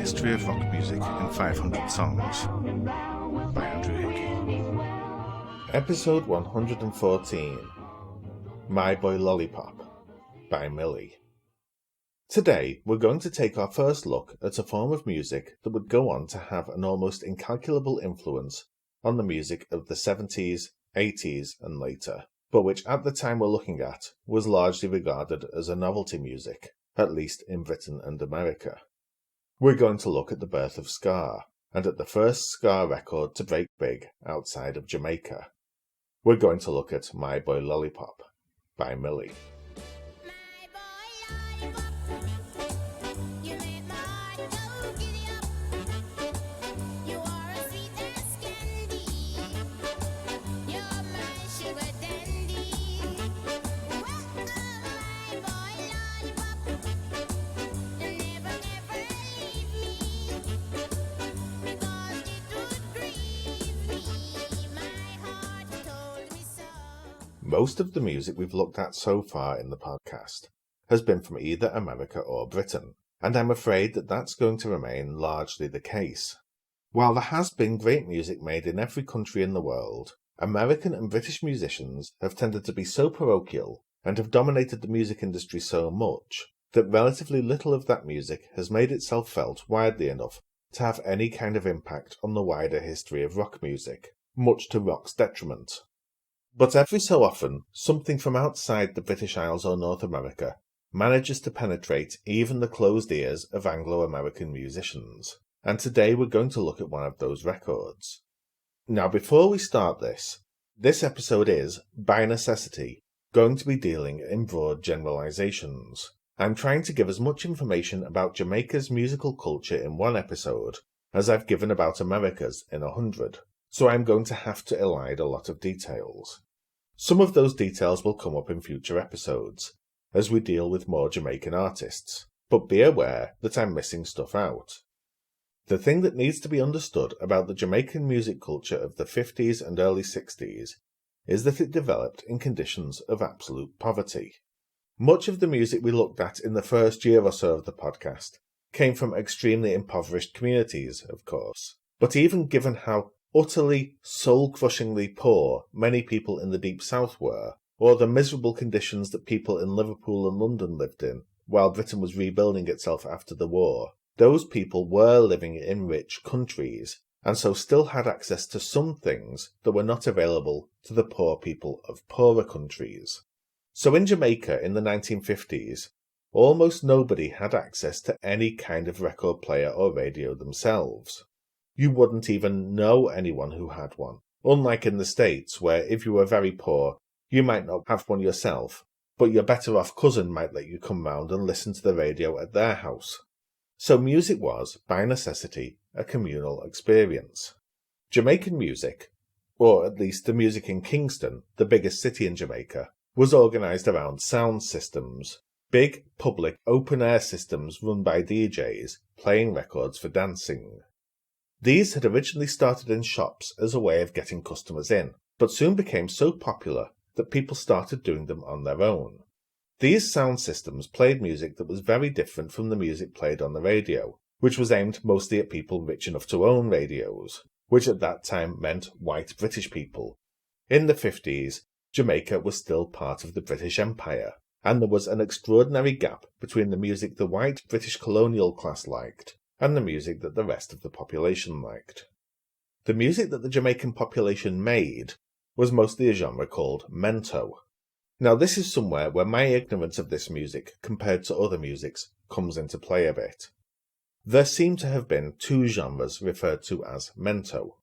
History of Rock Music in 500 Songs by Andrew Hickey. Episode 114, My Boy Lollipop by Millie. Today we're going to take our first look at a form of music that would go on to have an almost incalculable influence on the music of the 70s, 80s and later, but which at the time we're looking at was largely regarded as a novelty music, at least in Britain and America. We're going to look at the birth of ska, and at the first ska record to break big outside of Jamaica. We're going to look at My Boy Lollipop by Millie. Most of the music we've looked at so far in the podcast has been from either America or Britain, and I'm afraid that that's going to remain largely the case. While there has been great music made in every country in the world, American and British musicians have tended to be so parochial and have dominated the music industry so much that relatively little of that music has made itself felt widely enough to have any kind of impact on the wider history of rock music, much to rock's detriment. But every so often, something from outside the British Isles or North America manages to penetrate even the closed ears of Anglo-American musicians, and today we're going to look at one of those records. Now before we start this episode is, by necessity, going to be dealing in broad generalizations. I'm trying to give as much information about Jamaica's musical culture in one episode as I've given about America's in 100, so I'm going to have to elide a lot of details. Some of those details will come up in future episodes, as we deal with more Jamaican artists, but be aware that I'm missing stuff out. The thing that needs to be understood about the Jamaican music culture of the 50s and early 60s is that it developed in conditions of absolute poverty. Much of the music we looked at in the first year or so of the podcast came from extremely impoverished communities, of course, but even given how utterly, soul-crushingly poor many people in the Deep South were, or the miserable conditions that people in Liverpool and London lived in while Britain was rebuilding itself after the war, those people were living in rich countries, and so still had access to some things that were not available to the poor people of poorer countries. So in Jamaica in the 1950s, almost nobody had access to any kind of record player or radio themselves. You wouldn't even know anyone who had one, unlike in the States where if you were very poor, you might not have one yourself, but your better off cousin might let you come round and listen to the radio at their house. So music was, by necessity, a communal experience. Jamaican music, or at least the music in Kingston, the biggest city in Jamaica, was organised around sound systems, big, public, open-air systems run by DJs, playing records for dancing. These had originally started in shops as a way of getting customers in, but soon became so popular that people started doing them on their own. These sound systems played music that was very different from the music played on the radio, which was aimed mostly at people rich enough to own radios, which at that time meant white British people. In the 50s, Jamaica was still part of the British Empire, and there was an extraordinary gap between the music the white British colonial class liked and the music that the rest of the population liked. The music that the Jamaican population made was mostly a genre called mento. Now this is somewhere where my ignorance of this music compared to other musics comes into play a bit. There seem to have been two genres referred to as mento.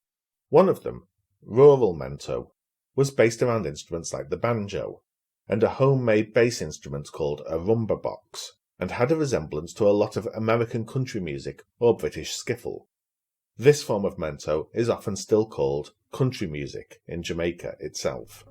One of them, rural mento, was based around instruments like the banjo, and a homemade bass instrument called a rumba box, and had a resemblance to a lot of American country music or British skiffle. This form of mento is often still called country music in Jamaica itself.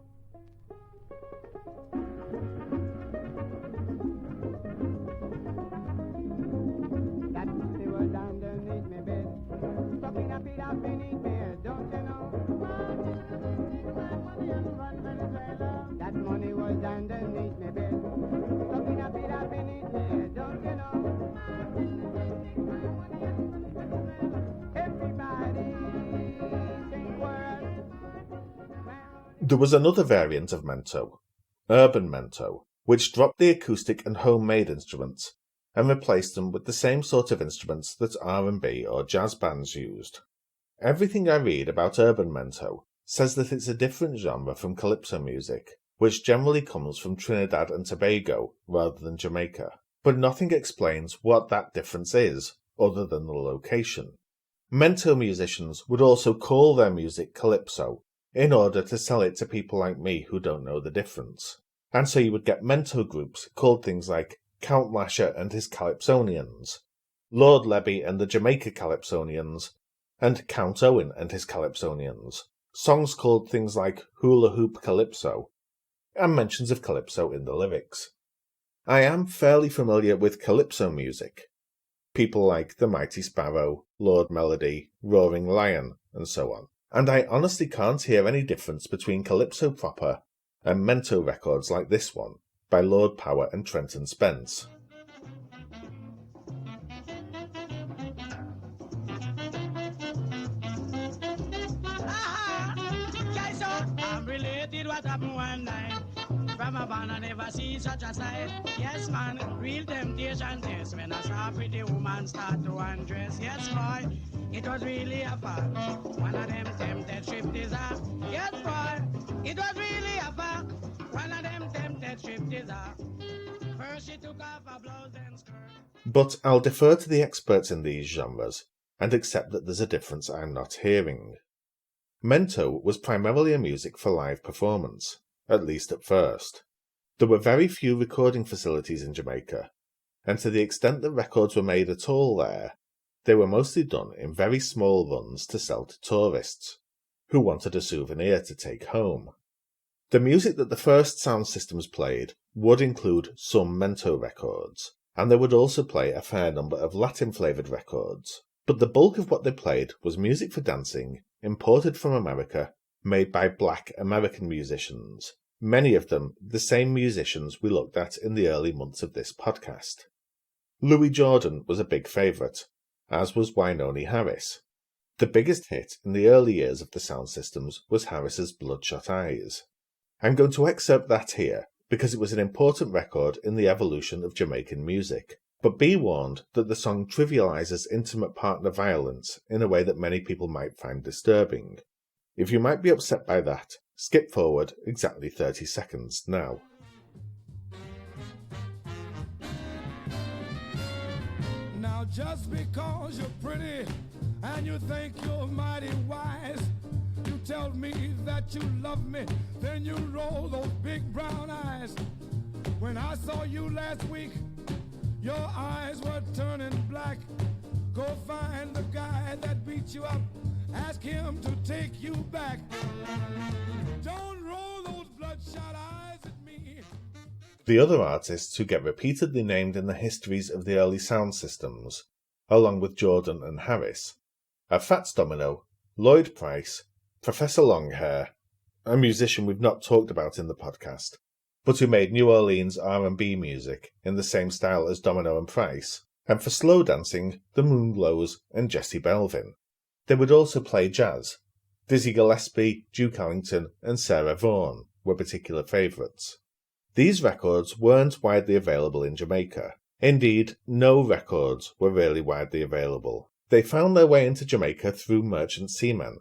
There was another variant of mento, urban mento, which dropped the acoustic and homemade instruments and replaced them with the same sort of instruments that R&B or jazz bands used. Everything I read about urban mento says that it's a different genre from calypso music, which generally comes from Trinidad and Tobago rather than Jamaica, but nothing explains what that difference is, other than the location. Mento musicians would also call their music calypso, in order to sell it to people like me who don't know the difference. And so you would get mento groups called things like Count Lasher and his Calypsonians, Lord Lebby and the Jamaica Calypsonians, and Count Owen and his Calypsonians, songs called things like Hula Hoop Calypso, and mentions of calypso in the lyrics. I am fairly familiar with calypso music. People like The Mighty Sparrow, Lord Melody, Roaring Lion, and so on. And I honestly can't hear any difference between calypso proper and mento records like this one, by Lord Power and Trenton Spence. I'm related what happened one night. From a band I never see such a sight. Yes man, real temptation test when a sharp pretty woman start to undress. Yes boy, it was really a fact. One of them tempted stripteaser. Yes boy, it was really a fact. One of them tempted stripteaser. First she took off her blouse and skirt. But I'll defer to the experts in these genres and accept that there's a difference I'm not hearing. Mento was primarily a music for live performance, at least at first. There were very few recording facilities in Jamaica, and to the extent that records were made at all there, they were mostly done in very small runs to sell to tourists, who wanted a souvenir to take home. The music that the first sound systems played would include some mento records, and they would also play a fair number of Latin-flavoured records, but the bulk of what they played was music for dancing, imported from America, made by black American musicians, many of them the same musicians we looked at in the early months of this podcast. Louis Jordan was a big favourite, as was Wynonie Harris. The biggest hit in the early years of the sound systems was Harris's Bloodshot Eyes. I'm going to excerpt that here because it was an important record in the evolution of Jamaican music, but be warned that the song trivialises intimate partner violence in a way that many people might find disturbing. If you might be upset by that, skip forward exactly 30 seconds now. Now just because you're pretty and you think you're mighty wise, you tell me that you love me, then you roll those big brown eyes. When I saw you last week, your eyes were turning black. Go find the guy that beat you up, ask him to take you back. Don't roll those bloodshot eyes at me. The other artists who get repeatedly named in the histories of the early sound systems, along with Jordan and Harris, are Fats Domino, Lloyd Price, Professor Longhair, a musician we've not talked about in the podcast, but who made New Orleans R&B music in the same style as Domino and Price, and for slow dancing, the Moonglows and Jesse Belvin. They would also play jazz. Dizzy Gillespie, Duke Ellington, and Sarah Vaughan were particular favourites. These records weren't widely available in Jamaica. Indeed, no records were really widely available. They found their way into Jamaica through merchant seamen,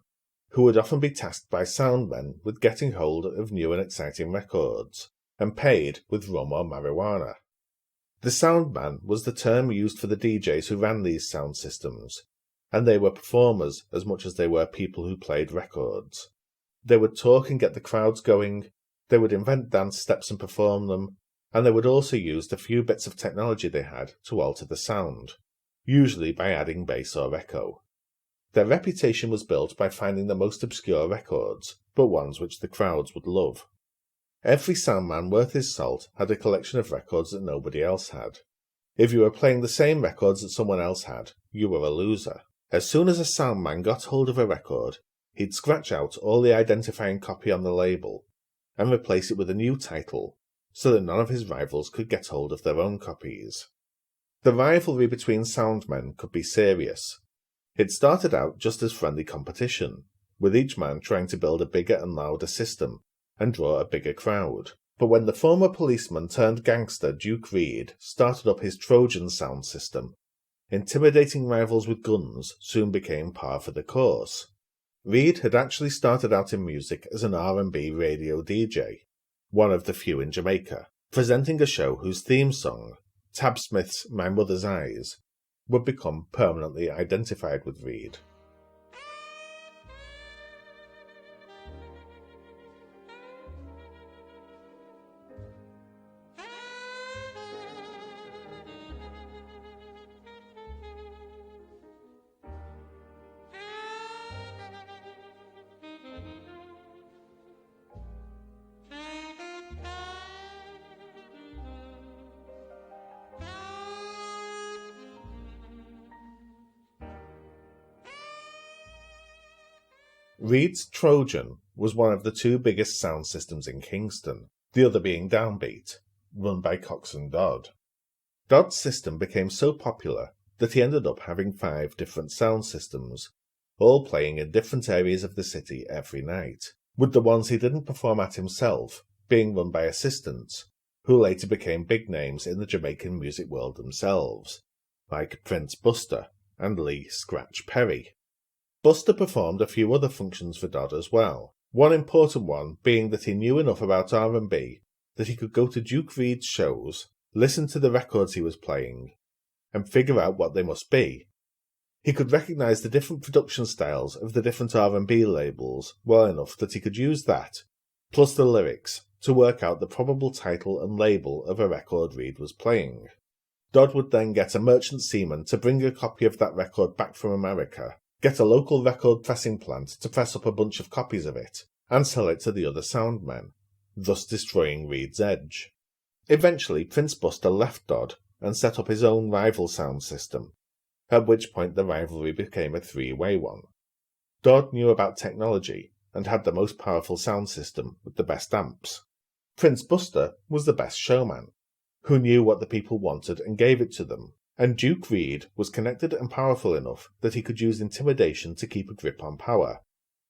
who would often be tasked by soundmen with getting hold of new and exciting records, and paid with rum or marijuana. The soundman was the term used for the DJs who ran these sound systems, and they were performers as much as they were people who played records. They would talk and get the crowds going, they would invent dance steps and perform them, and they would also use the few bits of technology they had to alter the sound, usually by adding bass or echo. Their reputation was built by finding the most obscure records, but ones which the crowds would love. Every soundman worth his salt had a collection of records that nobody else had. If you were playing the same records that someone else had, you were a loser. As soon as a soundman got hold of a record, he'd scratch out all the identifying copy on the label and replace it with a new title so that none of his rivals could get hold of their own copies. The rivalry between soundmen could be serious. It started out just as friendly competition, with each man trying to build a bigger and louder system and draw a bigger crowd. But when the former policeman turned gangster Duke Reid started up his Trojan sound system, intimidating rivals with guns soon became par for the course. Reid had actually started out in music as an R&B radio DJ, one of the few in Jamaica, presenting a show whose theme song, Tab Smith's My Mother's Eyes, would become permanently identified with Reid. Reid's Trojan was one of the two biggest sound systems in Kingston, the other being Downbeat, run by Coxsone Dodd. Dodd's system became so popular that he ended up having 5 different sound systems, all playing in different areas of the city every night, with the ones he didn't perform at himself being run by assistants, who later became big names in the Jamaican music world themselves, like Prince Buster and Lee Scratch Perry. Buster performed a few other functions for Dodd as well, one important one being that he knew enough about R&B that he could go to Duke Reid's shows, listen to the records he was playing, and figure out what they must be. He could recognise the different production styles of the different R&B labels well enough that he could use that, plus the lyrics, to work out the probable title and label of a record Reid was playing. Dodd would then get a merchant seaman to bring a copy of that record back from America, get a local record pressing plant to press up a bunch of copies of it, and sell it to the other sound men, thus destroying Reid's edge. Eventually, Prince Buster left Dodd and set up his own rival sound system, at which point the rivalry became a 3-way one. Dodd knew about technology and had the most powerful sound system with the best amps. Prince Buster was the best showman, who knew what the people wanted and gave it to them, and Duke Reid was connected and powerful enough that he could use intimidation to keep a grip on power.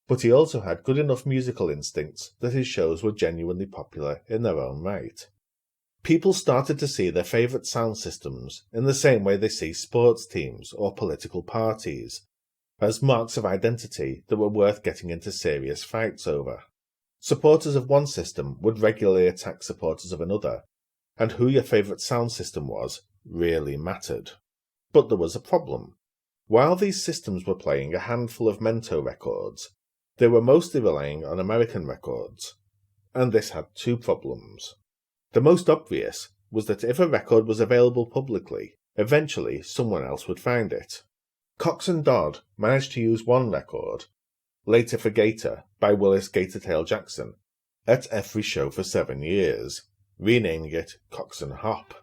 But he also had good enough musical instincts that his shows were genuinely popular in their own right. People started to see their favourite sound systems in the same way they see sports teams or political parties, as marks of identity that were worth getting into serious fights over. Supporters of one system would regularly attack supporters of another, and who your favourite sound system was really mattered. But there was a problem. While these systems were playing a handful of Mento records, they were mostly relying on American records, and this had 2 problems. The most obvious was that if a record was available publicly, eventually someone else would find it. Coxsone Dodd managed to use one record, Later for Gator by Willis Gatortail Jackson, at every show for 7 years, renaming it Coxsone Hop.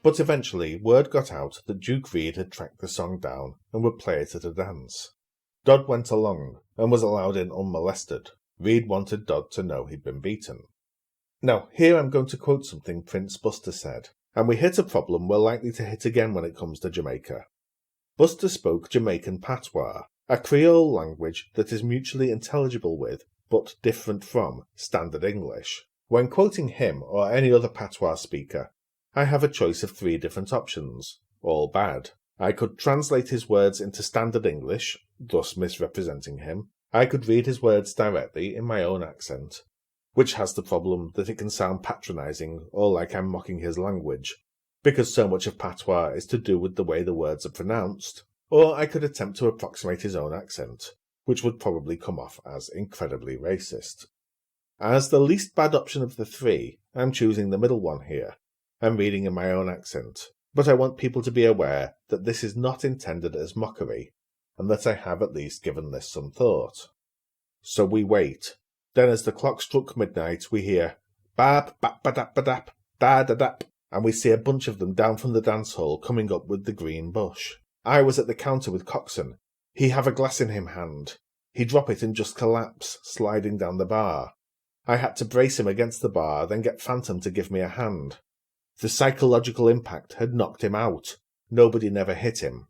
But eventually word got out that Duke Reid had tracked the song down and would play it at a dance. Dodd went along and was allowed in unmolested. Reid wanted Dodd to know he'd been beaten. Now, here I'm going to quote something Prince Buster said, and we hit a problem we're likely to hit again when it comes to Jamaica. Buster spoke Jamaican patois, a Creole language that is mutually intelligible with, but different from, standard English. When quoting him or any other patois speaker, I have a choice of 3 different options, all bad. I could translate his words into standard English, thus misrepresenting him. I could read his words directly in my own accent, which has the problem that it can sound patronising or like I'm mocking his language, because so much of patois is to do with the way the words are pronounced. Or I could attempt to approximate his own accent, which would probably come off as incredibly racist. As the least bad option of the 3, I'm choosing the middle one here. I'm reading in my own accent, but I want people to be aware that this is not intended as mockery, and that I have at least given this some thought. So we wait. Then as the clock struck midnight, we hear bap bap badap badap da da dap, and we see a bunch of them down from the dance hall coming up with the green bush. I was at the counter with Coxsone. He have a glass in him hand. He drop it and just collapse, sliding down the bar. I had to brace him against the bar, then get Phantom to give me a hand. The psychological impact had knocked him out. Nobody never hit him.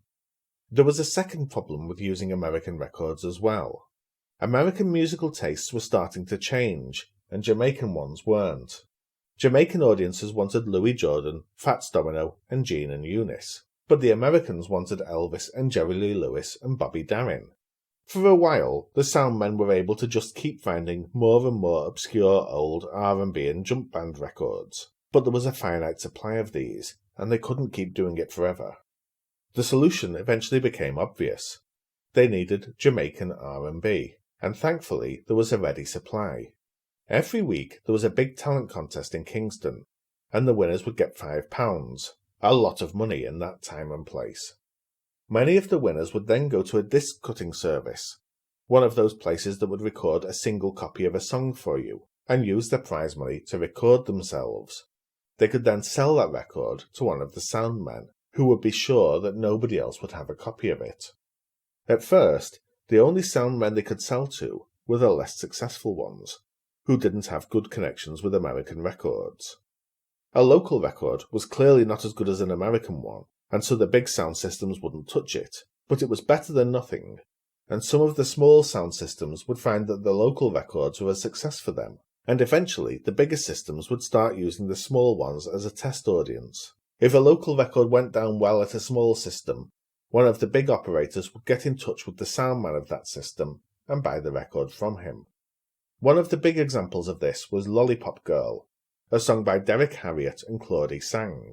There was a second problem with using American records as well. American musical tastes were starting to change, and Jamaican ones weren't. Jamaican audiences wanted Louis Jordan, Fats Domino, and Gene and Eunice, but the Americans wanted Elvis and Jerry Lee Lewis and Bobby Darin. For a while, the sound men were able to just keep finding more and more obscure old R&B and jump band records, but there was a finite supply of these, and they couldn't keep doing it forever. The solution eventually became obvious. They needed Jamaican R&B, and thankfully there was a ready supply. Every week there was a big talent contest in Kingston, and the winners would get £5, a lot of money in that time and place. Many of the winners would then go to a disc cutting service, one of those places that would record a single copy of a song for you, and use their prize money to record themselves. They could then sell that record to one of the sound men, who would be sure that nobody else would have a copy of it. At first, the only sound men they could sell to were the less successful ones, who didn't have good connections with American records. A local record was clearly not as good as an American one, and so the big sound systems wouldn't touch it, but it was better than nothing, and some of the small sound systems would find that the local records were a success for them, and eventually the bigger systems would start using the small ones as a test audience. If a local record went down well at a small system, one of the big operators would get in touch with the sound man of that system and buy the record from him. One of the big examples of this was Lollipop Girl, a song by Derek Harriott and Claudie Sang.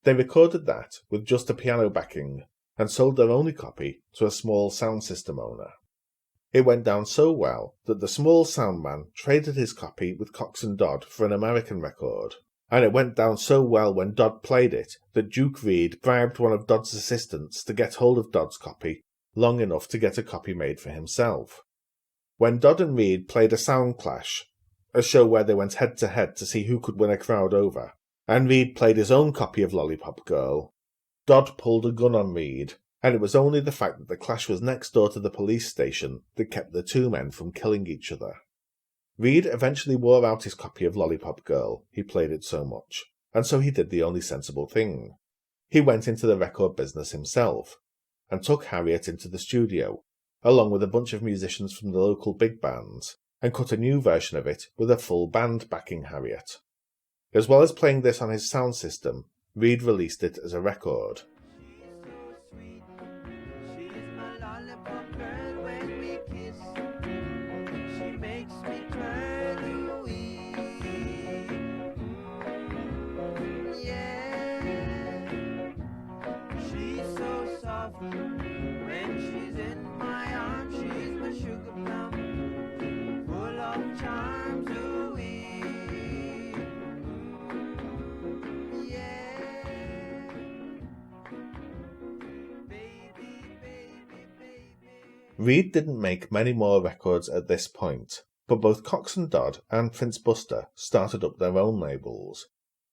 They recorded that with just a piano backing and sold their only copy to a small sound system owner. It went down so well that the small sound man traded his copy with Cox and Dodd for an American record, and it went down so well when Dodd played it that Duke Reid bribed one of Dodd's assistants to get hold of Dodd's copy long enough to get a copy made for himself. When Dodd and Reid played a sound clash, a show where they went head to head to see who could win a crowd over, and Reid played his own copy of Lollipop Girl, Dodd pulled a gun on Reid, and it was only the fact that the clash was next door to the police station that kept the two men from killing each other. Reid eventually wore out his copy of Lollipop Girl, he played it so much, and so he did the only sensible thing. He went into the record business himself, and took Harriott into the studio, along with a bunch of musicians from the local big bands, and cut a new version of it with a full band backing Harriott. As well as playing this on his sound system, Reid released it as a record. Reid didn't make many more records at this point, but both Cox and Dodd and Prince Buster started up their own labels,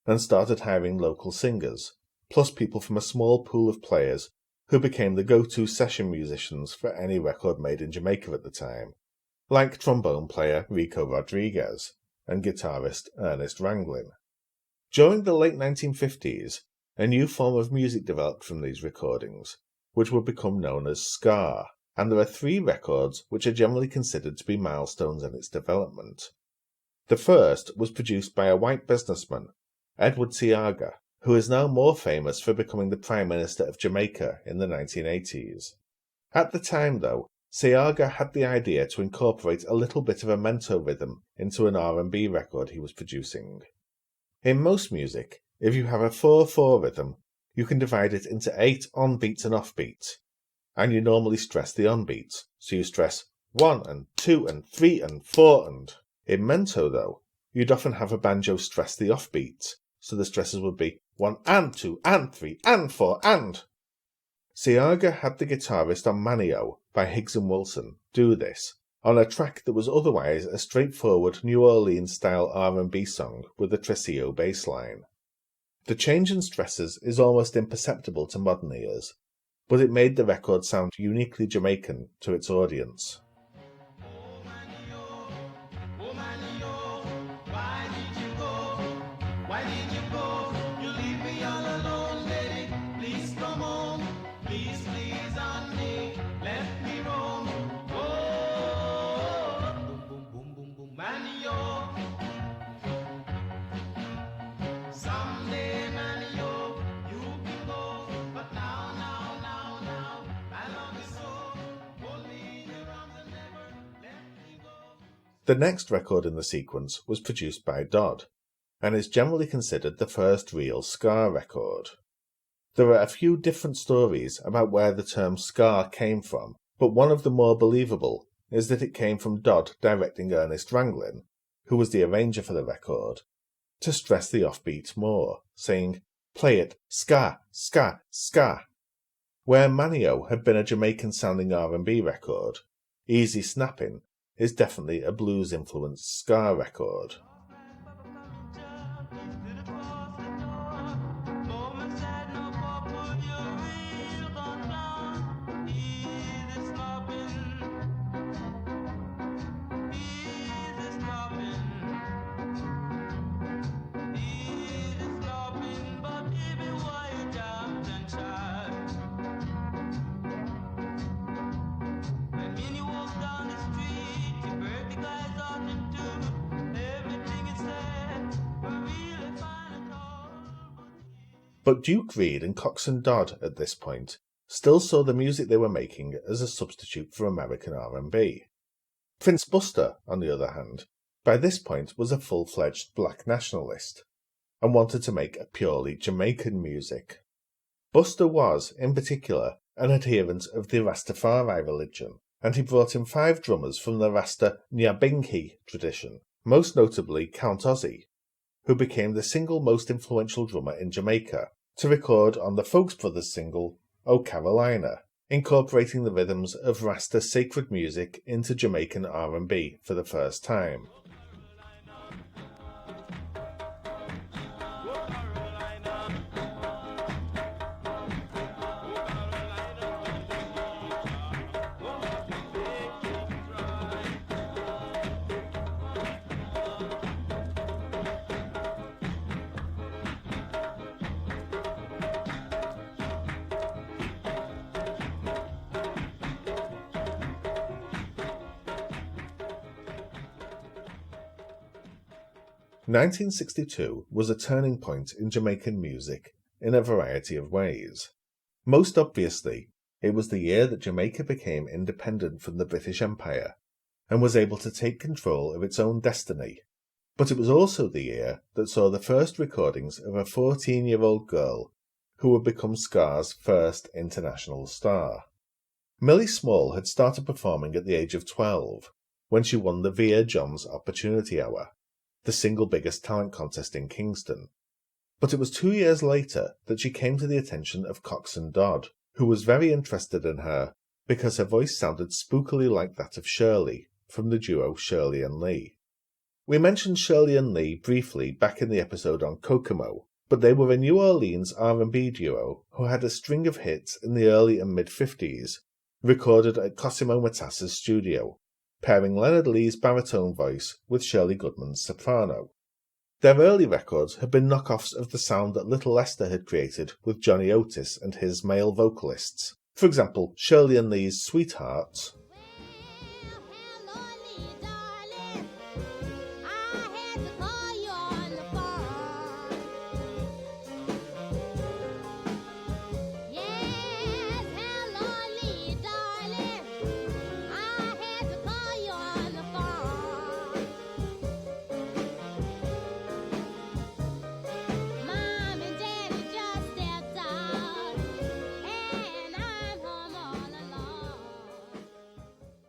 and started hiring local singers, plus people from a small pool of players who became the go-to session musicians for any record made in Jamaica at the time, like trombone player Rico Rodriguez and guitarist Ernest Ranglin. During the late 1950s, a new form of music developed from these recordings, which would become known as ska, and there are 3 records which are generally considered to be milestones in its development. The first was produced by a white businessman, Edward Seaga, who is now more famous for becoming the Prime Minister of Jamaica in the 1980s. At the time, though, Seaga had the idea to incorporate a little bit of a mento rhythm into an R&B record he was producing. In most music, if you have a 4/4 rhythm, you can divide it into 8 on-beats and off-beats, and you normally stress the on-beats, so you stress 1 and 2 and 3 and 4 and... In mento, though, you'd often have a banjo stress the off-beats, so the stresses would be 1 and 2 and 3 and 4 and... Seaga had the guitarist on Manio by Higgs and Wilson do this, on a track that was otherwise a straightforward New Orleans-style R&B song with a Trescio bass line. The change in stresses is almost imperceptible to modern ears, but it made the record sound uniquely Jamaican to its audience. The next record in the sequence was produced by Dodd, and is generally considered the first real ska record. There are a few different stories about where the term ska came from, but one of the more believable is that it came from Dodd directing Ernest Ranglin, who was the arranger for the record, to stress the offbeat more, saying, "Play it, ska, ska, ska." Where Manio had been a Jamaican-sounding R&B record, Easy Snappin' is definitely a blues-influenced ska record. But Duke Reid and Coxsone Dodd at this point still saw the music they were making as a substitute for American R&B. Prince Buster, on the other hand, by this point was a full-fledged black nationalist and wanted to make a purely Jamaican music. Buster was, in particular, an adherent of the Rastafari religion, and he brought in 5 drummers from the Rasta Nyabinghi tradition, most notably Count Ozzy, who became the single most influential drummer in Jamaica, to record on the Folks Brothers single, "Oh Carolina," incorporating the rhythms of Rasta sacred music into Jamaican R&B for the first time. "1962 was a turning point in Jamaican music in a variety of ways. Most obviously, it was the year that Jamaica became independent from the British Empire and was able to take control of its own destiny, but it was also the year that saw the first recordings of a 14-year-old girl who would become ska's first international star. Millie Small had started performing at the age of 12 when she won the Via John's Opportunity Hour, the single biggest talent contest in Kingston. But it was 2 years later that she came to the attention of Coxsone Dodd, who was very interested in her because her voice sounded spookily like that of Shirley from the duo Shirley and Lee. We mentioned Shirley and Lee briefly back in the episode on Kokomo, but they were a New Orleans R&B duo who had a string of hits in the early and mid-50s, recorded at Cosimo Matassa's studio, pairing Leonard Lee's baritone voice with Shirley Goodman's soprano. Their early records had been knockoffs of the sound that Little Lester had created with Johnny Otis and his male vocalists. For example, Shirley and Lee's Sweethearts,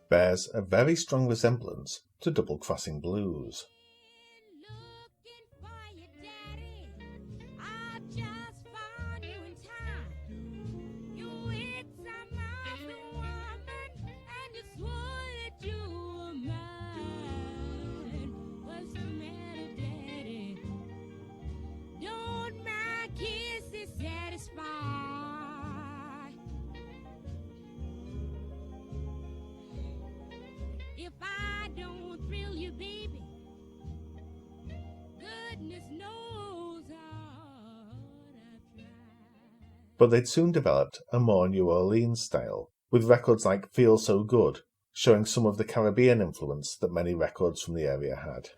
bears a very strong resemblance to double-crossing blues. but they'd soon developed a more New Orleans style, with records like Feel So Good, showing some of the Caribbean influence that many records from the area had.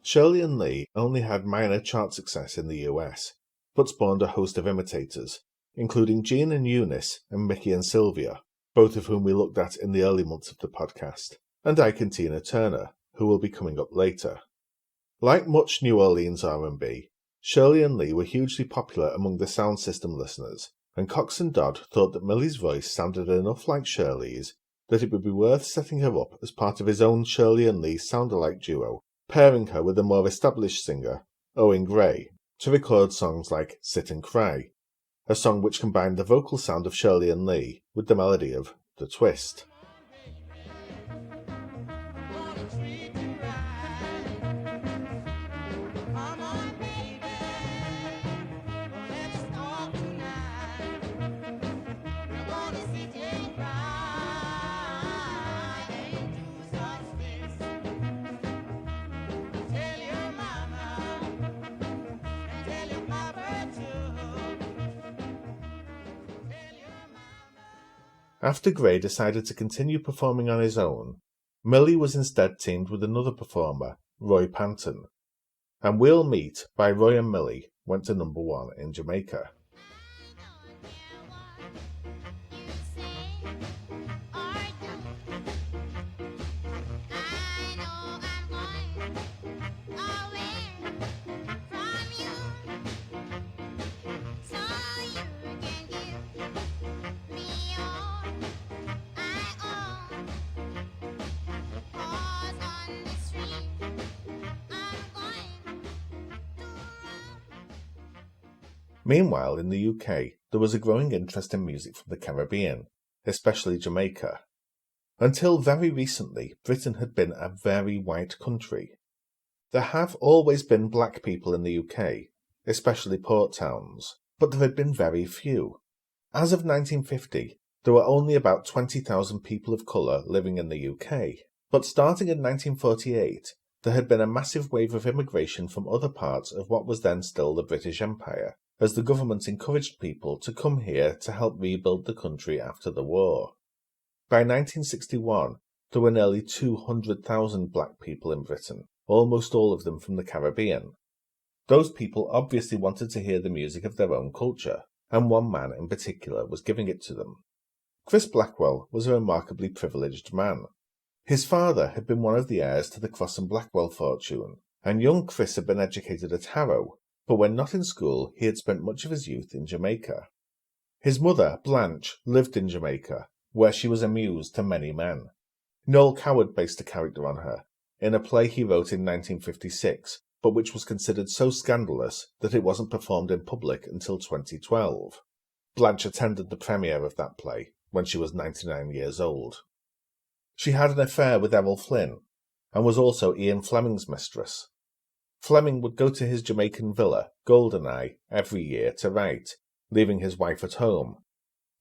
Shirley and Lee only had minor chart success in the US, but spawned a host of imitators, including Jean and Eunice and Mickey and Sylvia, both of whom we looked at in the early months of the podcast, and Ike and Tina Turner, who will be coming up later. Like much New Orleans R&B, Shirley and Lee were hugely popular among the sound system listeners, and Cox and Dodd thought that Millie's voice sounded enough like Shirley's that it would be worth setting her up as part of his own Shirley and Lee sound-alike duo, pairing her with a more established singer, Owen Gray, to record songs like Sit and Cry, a song which combined the vocal sound of Shirley and Lee with the melody of The Twist. After Gray decided to continue performing on his own, Millie was instead teamed with another performer, Roy Panton, and We'll Meet by Roy and Millie went to number 1 in Jamaica. Meanwhile, in the UK, there was a growing interest in music from the Caribbean, especially Jamaica. Until very recently, Britain had been a very white country. There have always been black people in the UK, especially port towns, but there had been very few. As of 1950, there were only about 20,000 people of colour living in the UK, but starting in 1948, there had been a massive wave of immigration from other parts of what was then still the British Empire, as the government encouraged people to come here to help rebuild the country after the war. By 1961, there were nearly 200,000 black people in Britain, almost all of them from the Caribbean. Those people obviously wanted to hear the music of their own culture, and one man in particular was giving it to them. Chris Blackwell was a remarkably privileged man. His father had been one of the heirs to the Cross and Blackwell fortune, and young Chris had been educated at Harrow, but when not in school, he had spent much of his youth in Jamaica. His mother, Blanche, lived in Jamaica, where she was a muse to many men. Noel Coward based a character on her, in a play he wrote in 1956, but which was considered so scandalous that it wasn't performed in public until 2012. Blanche attended the premiere of that play when she was 99 years old. She had an affair with Errol Flynn, and was also Ian Fleming's mistress. Fleming would go to his Jamaican villa, Goldeneye, every year to write, leaving his wife at home,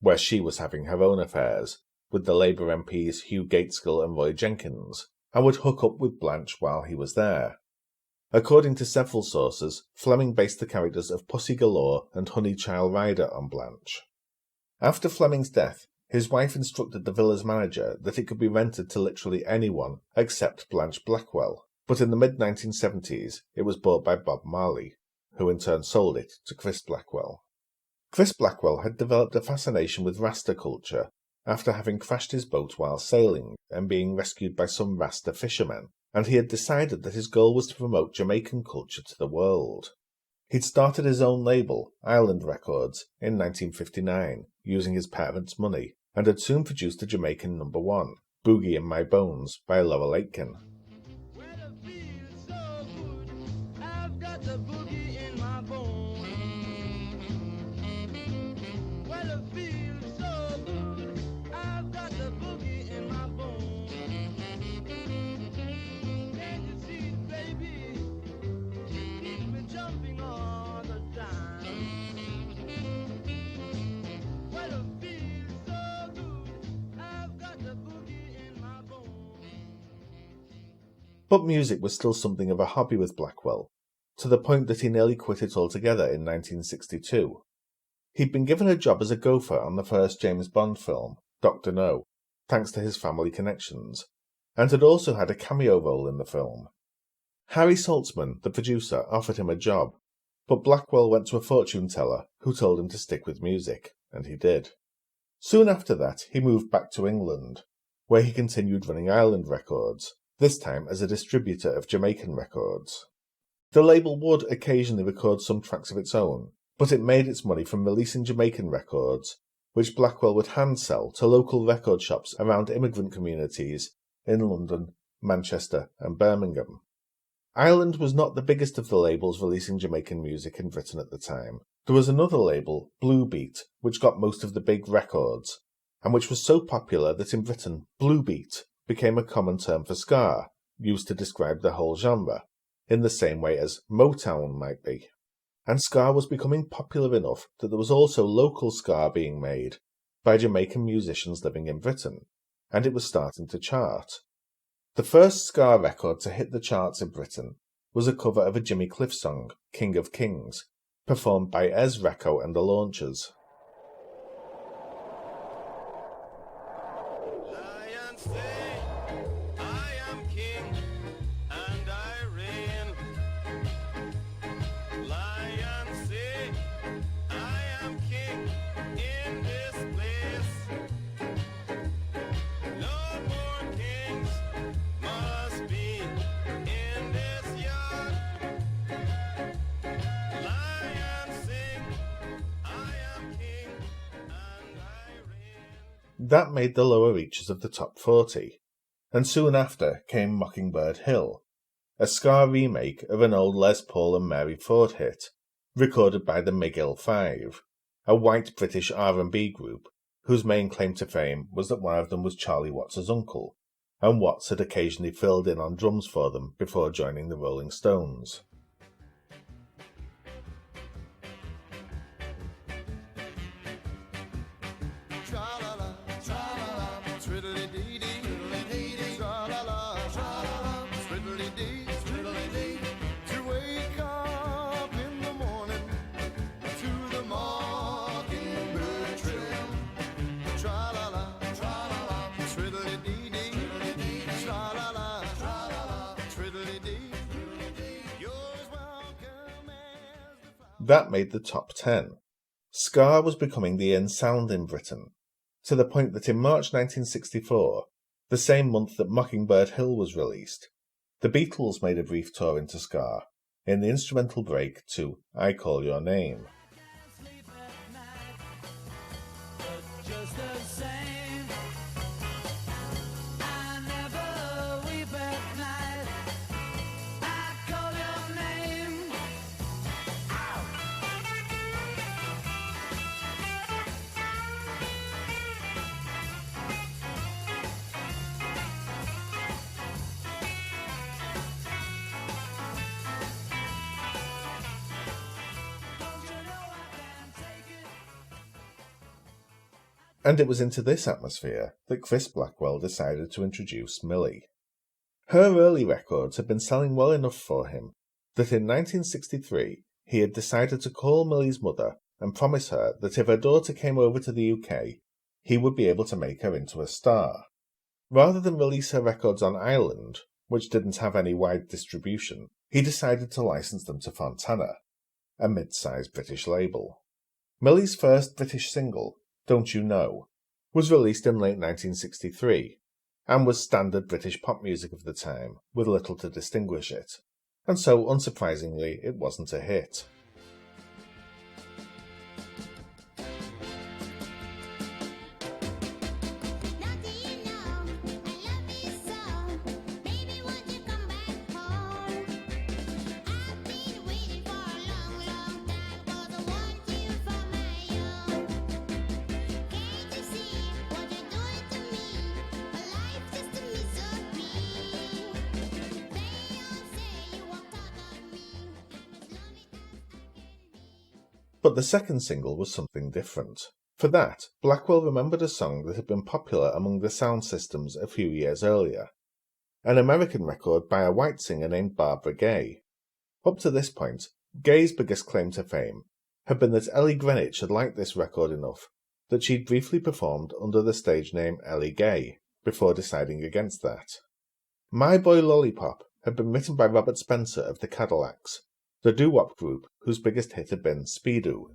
where she was having her own affairs, with the Labour MPs Hugh Gateskill and Roy Jenkins, and would hook up with Blanche while he was there. According to several sources, Fleming based the characters of Pussy Galore and Honey Child Rider on Blanche. After Fleming's death, his wife instructed the villa's manager that it could be rented to literally anyone except Blanche Blackwell, but in the mid-1970s it was bought by Bob Marley, who in turn sold it to Chris Blackwell. Chris Blackwell had developed a fascination with Rasta culture after having crashed his boat while sailing and being rescued by some Rasta fishermen, and he had decided that his goal was to promote Jamaican culture to the world. He'd started his own label, Island Records, in 1959, using his parents' money, and had soon produced a Jamaican number 1, Boogie in My Bones by Laurel Aitken. But music was still something of a hobby with Blackwell, to the point that he nearly quit it altogether in 1962. He'd been given a job as a gopher on the first James Bond film, Dr. No, thanks to his family connections, and had also had a cameo role in the film. Harry Saltzman, the producer, offered him a job, but Blackwell went to a fortune teller who told him to stick with music, and he did. Soon after that, he moved back to England, where he continued running Island Records, this time as a distributor of Jamaican records. The label would occasionally record some tracks of its own, but it made its money from releasing Jamaican records, which Blackwell would hand-sell to local record shops around immigrant communities in London, Manchester and Birmingham. Island was not the biggest of the labels releasing Jamaican music in Britain at the time. There was another label, Blue Beat, which got most of the big records, and which was so popular that in Britain, Blue Beat became a common term for ska, used to describe the whole genre, in the same way as Motown might be. And ska was becoming popular enough that there was also local ska being made by Jamaican musicians living in Britain, and it was starting to chart. The first ska record to hit the charts in Britain was a cover of a Jimmy Cliff song, King of Kings, performed by Ez Recco and the Launchers. Lions say, I am king and I reign. Lions say, I am king in this place. No more kings must be in this yard. Lions sing, I am king and I reign. That made the lower reaches of the top 40, and soon after came Mockingbird Hill, a ska remake of an old Les Paul and Mary Ford hit, recorded by the McGill Five, a white British R&B group whose main claim to fame was that one of them was Charlie Watts' uncle, and Watts had occasionally filled in on drums for them before joining the Rolling Stones. Tra-la-la, tra-la-la, twiddly-dee-dee, twiddly-dee-dee, tra-la-la, tra-la-la, twiddly-dee, twiddly-dee. To wake up in the morning to the mockingbird trill. Tra-la-la, tra-la-la, twiddly-dee-dee, twiddly-dee, tra-la-la, tra-la-la, twiddly-dee, twiddly-dee. You're as welcome as the flower. That made the top 10. Ska was becoming the in sound in Britain, to the point that in March 1964, the same month that Mockingbird Hill was released, the Beatles made a brief tour into ska, in the instrumental break to I Call Your Name. Sleep at night, but just the same, I never weep at night. I call your name. Don't you know I can't take it? And it was into this atmosphere that Chris Blackwell decided to introduce Millie. Her early records had been selling well enough for him that in 1963 he had decided to call Millie's mother and promise her that if her daughter came over to the UK, he would be able to make her into a star. Rather than release her records on Island, which didn't have any wide distribution, he decided to license them to Fontana, a mid-sized British label. Millie's first British single, Don't You Know, was released in late 1963, and was standard British pop music of the time, with little to distinguish it, and so unsurprisingly it wasn't a hit. Now do you know I love you so? Baby, won't you come back home? I've been waiting for a long, long time 'cause I want you for my own. Can't you see what you're doing to me? My life's just a misery. Beyoncé, you walked out on me. As lonely as I can be. But the second single was something different. For that, Blackwell remembered a song that had been popular among the sound systems a few years earlier, an American record by a white singer named Barbie Gaye. Up to this point, Gaye's biggest claim to fame had been that Ellie Greenwich had liked this record enough that she'd briefly performed under the stage name Ellie Gaye, before deciding against that. My Boy Lollipop had been written by Robert Spencer of the Cadillacs, the doo-wop group whose biggest hit had been Speedo.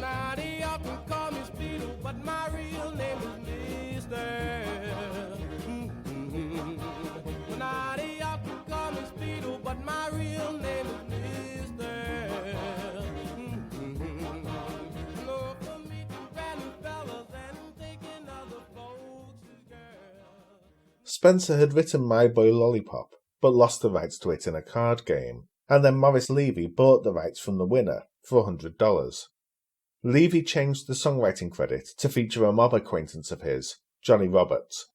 Now they often call me Speedo, but my real name is Mister. Now they often call me Speedo, but my real name is Mister. No for me to brand new fellas and taking other folks' girls. Spencer had written My Boy Lollipop, but lost the rights to it in a card game, and then Morris Levy bought the rights from the winner for $100. Levy changed the songwriting credit to feature a mob acquaintance of his, Johnny Roberts,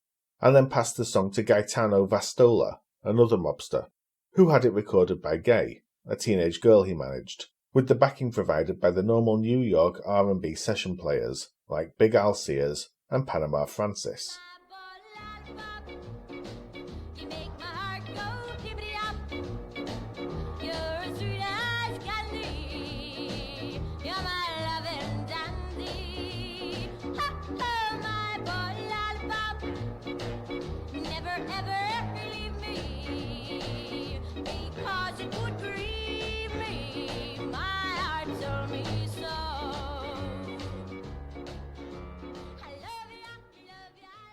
and then passed the song to Gaetano Vastola, another mobster, who had it recorded by Gaye, a teenage girl he managed, with the backing provided by the normal New York R&B session players like Big Al Sears and Panama Francis. You make my heart go tippity-up. You're as sweet as candy. You're my loving dandy. Oh, my boy lollipop. Never ever leave me, because it would grieve me. My heart told me so. I love you, I love you, I love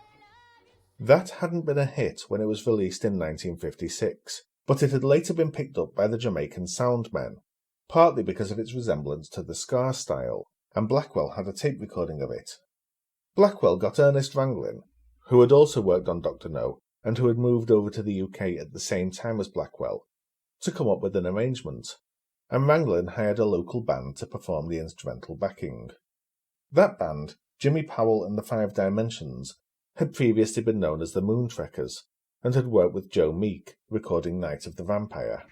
you. That hadn't been a hit when it was released in 1956, but it had later been picked up by the Jamaican Soundmen, partly because of its resemblance to the ska style, and Blackwell had a tape recording of it. Blackwell got Ernest Ranglin, who had also worked on Dr. No and who had moved over to the UK at the same time as Blackwell, to come up with an arrangement, and Ranglin hired a local band to perform the instrumental backing. That band, Jimmy Powell and the Five Dimensions, had previously been known as the Moontrekkers, and had worked with Joe Meek, recording Night of the Vampire.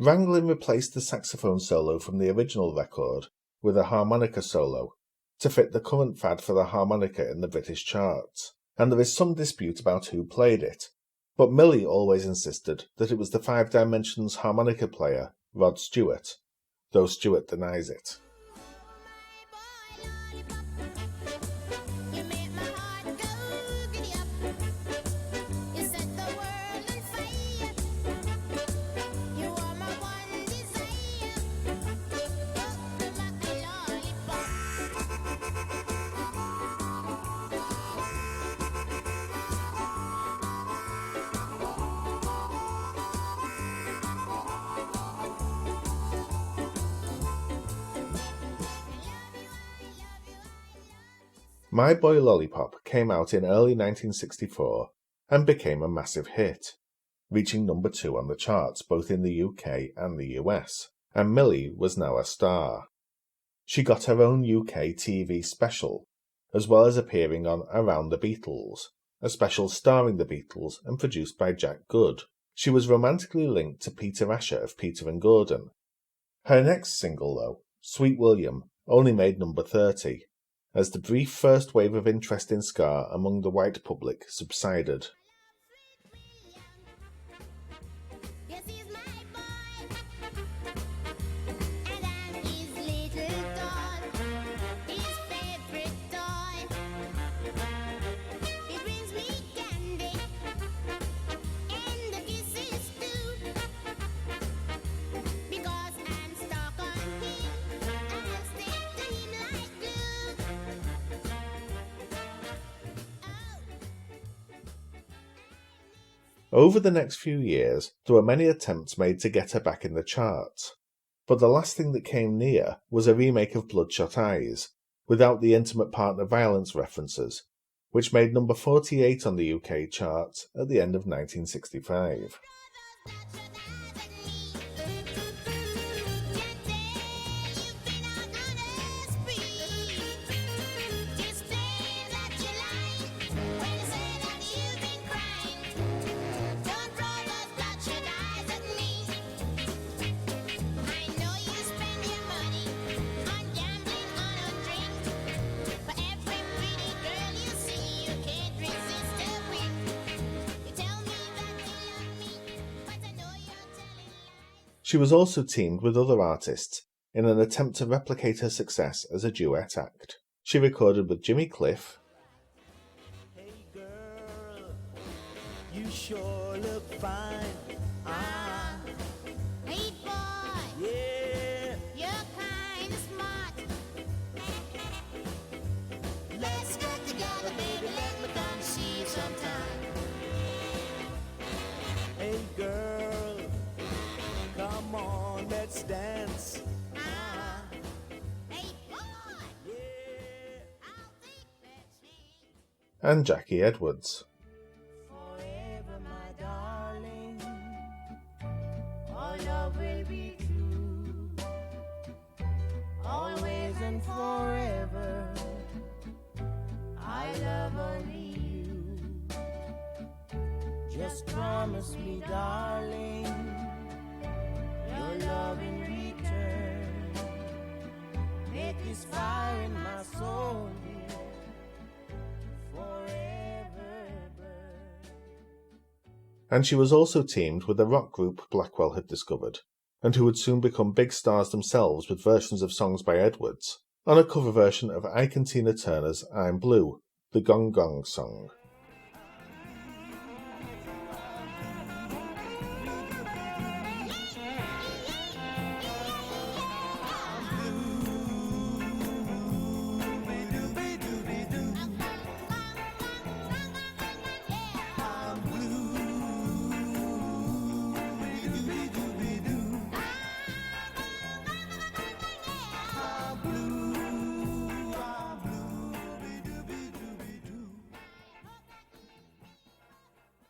Ranglin replaced the saxophone solo from the original record with a harmonica solo to fit the current fad for the harmonica in the British charts, and there is some dispute about who played it, but Millie always insisted that it was the Five Dimensions harmonica player, Rod Stewart, though Stewart denies it. You make my heart go giddy up. You set the world on fire. You are my one desire. Oh, my lollipop. My Boy Lollipop came out in early 1964 and became a massive hit, reaching number 2 on the charts both in the UK and the US, and Millie was now a star. She got her own UK TV special, as well as appearing on Around the Beatles, a special starring the Beatles and produced by Jack Good. She was romantically linked to Peter Asher of Peter and Gordon. Her next single, though, Sweet William, only made number 30, as the brief first wave of interest in ska among the white public subsided. Yes, he's my boy, and I'm his little doll, his favorite toy. He brings me candy and the kisses too, because I'm stuck on him. I'll stick to him like glue. Over the next few years, there were many attempts made to get her back in the charts, but the last thing that came near was a remake of Bloodshot Eyes, without the intimate partner violence references, which made number 48 on the UK chart at the end of 1965. She was also teamed with other artists in an attempt to replicate her success as a duet act. She recorded with Jimmy Cliff, Hey girl, you sure look fine. Hey boy, Yeah, you're kinda smart. let's get together, baby. Let me come see you sometime. Hey girl, come on, let's dance. Hey boy, Yeah, I'll take that chance. and Jackie Edwards. forever, my darling. Our love will be true, always and forever. I love only you. Just promise me, darling, your love in return. Make this fire in my soul, dear, forever burn. And she was also teamed with a rock group Blackwell had discovered, and who would soon become big stars themselves with versions of songs by Edwards, on a cover version of Ike and Tina Turner's I'm Blue, the Gong Gong song.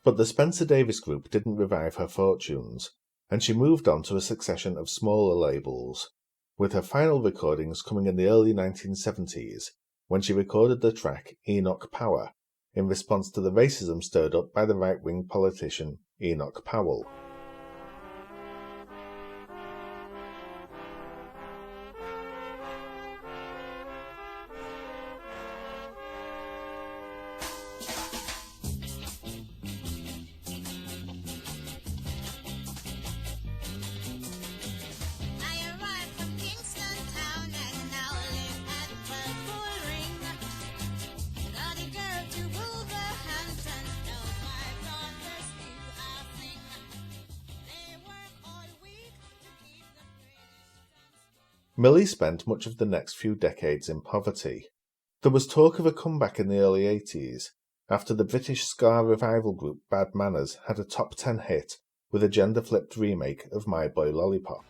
But the Spencer Davis Group didn't revive her fortunes, and she moved on to a succession of smaller labels, with her final recordings coming in the early 1970s, when she recorded the track Enoch Power, in response to the racism stirred up by the right-wing politician Enoch Powell. I arrived from Kingston town and now live at the Bullring. Got a girl to Wolverhampton, those my daughters do a thing. They work all week to keep the British. Millie spent much of the next few decades in poverty. There was talk of a comeback in the early 80s, after the British ska revival group Bad Manners had a top 10 hit with a gender-flipped remake of My Boy Lollipop.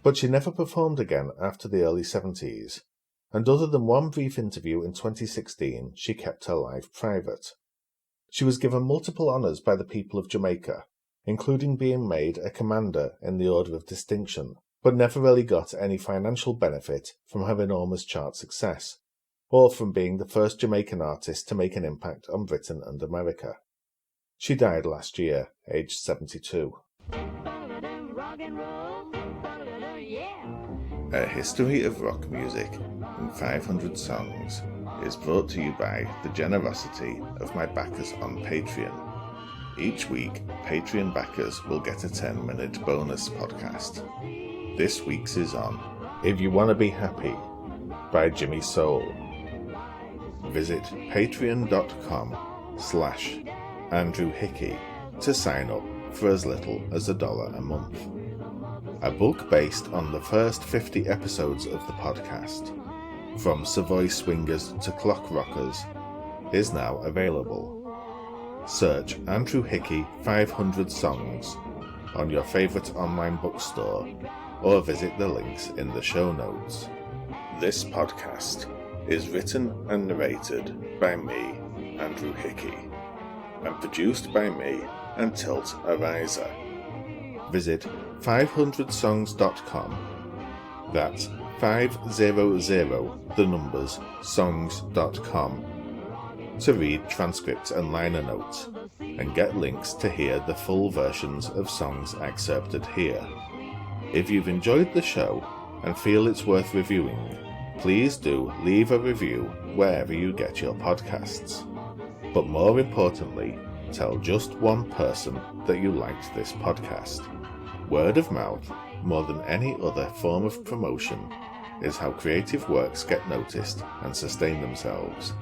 But she never performed again after the early 70s, and other than one brief interview in 2016, she kept her life private. She was given multiple honours by the people of Jamaica, including being made a Commander in the Order of Distinction, but never really got any financial benefit from her enormous chart success, or from being the first Jamaican artist to make an impact on Britain and America. She died last year, aged 72. A History of Rock Music in 500 Songs is brought to you by the generosity of my backers on Patreon. Each week, Patreon backers will get a 10-minute bonus podcast. This week's is on If You Wanna Be Happy by Jimmy Soul. visit patreon.com/AndrewHickey to sign up for as little as $1 a month. A book based on the first 50 episodes of the podcast, from Savoy Swingers to Clock Rockers, is now available. Search Andrew Hickey 500 Songs on your favourite online bookstore or visit the links in the show notes. This podcast is written and narrated by me, Andrew Hickey, and produced by me and Tilt Ariza. Visit 500songs.com, that's 500 the numbers songs.com, to read transcripts and liner notes and get links to hear the full versions of songs excerpted here. If you've enjoyed the show and feel it's worth reviewing, please do leave a review wherever you get your podcasts. But more importantly, tell just one person that you liked this podcast. Word of mouth, more than any other form of promotion, is how creative works get noticed and sustain themselves.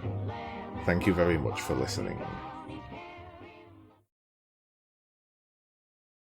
Thank you very much for listening.